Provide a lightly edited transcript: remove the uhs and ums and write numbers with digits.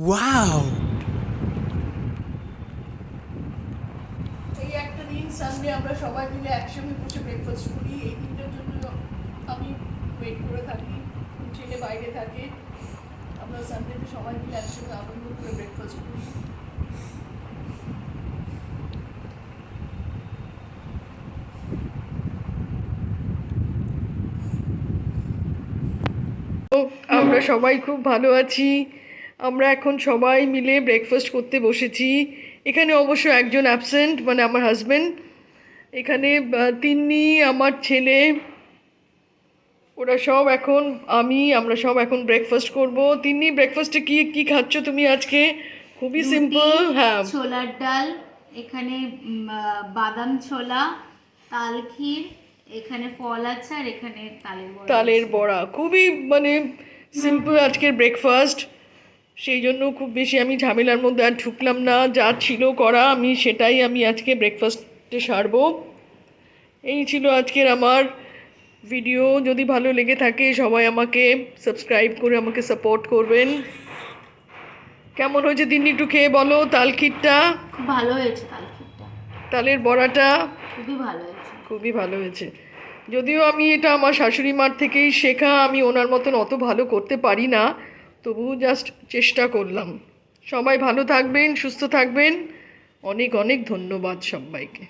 Wow! এই একটা দিন সানডে আমরা সবাই মিলে একসঙ্গে বসে ব্রেকফাস্ট করি। এই দিনটার জন্য আমি ওয়েট করে থাকি, ছেলে বাইরে থাকে। আমরা সানডেতে সবাই মিলে একসঙ্গে আনন্দ করে ব্রেকফাস্ট করি। আমরা সবাই খুব ভালো আছি। আমরা এখন সবাই মিলে ব্রেকফাস্ট করতে বসেছি। এখানে অবশ্য একজন অ্যাবসেন্ট, মানে আমার হাজবেন্ড। এখানে তিন্নি, আমার ছেলে, ওরা সব এখন, আমরা সব এখন ব্রেকফাস্ট করব। তিন্নি, ব্রেকফাস্টে কি কি খাচ্ছ তুমি আজকে? খুবই রুটি, সিম্পল। হ্যাঁ, ছোলার ডাল, এখানে বাদাম ছোলা, তাল ক্ষীর, এখানে ফল আছে, আর এখানে তালের বড়া। খুবই মানে সিম্পল আজকের ব্রেকফাস্ট। সেই জন্য খুব বেশি আমি ঝামেলার মধ্যে আর ঢুকলাম না। যা ছিল করা, সেটাই আমি আজকে ব্রেকফাস্টে সারবো। এই ছিল আজকের আমার ভিডিও। যদি ভালো লেগে থাকে সবাই আমাকে সাবস্ক্রাইব করে আমাকে সাপোর্ট করবেন। কেমন হয়েছে দিনই একটু খেয়ে বলো। তাল ক্ষীরটা, খুব ভালো হয়েছে। তাল ক্ষীরটা তালের বড়াটা খুবই ভালো হয়েছে। খুবই ভালো হয়েছে। যদিও আমি এটা আমার শাশুড়ি মার থেকেই শেখা, আমি ওনার মতন অত ভালো করতে পারি না, তবুও জাস্ট চেষ্টা করলাম। সবাই ভালো থাকবেন, সুস্থ থাকবেন। অনেক অনেক ধন্যবাদ সবাইকে।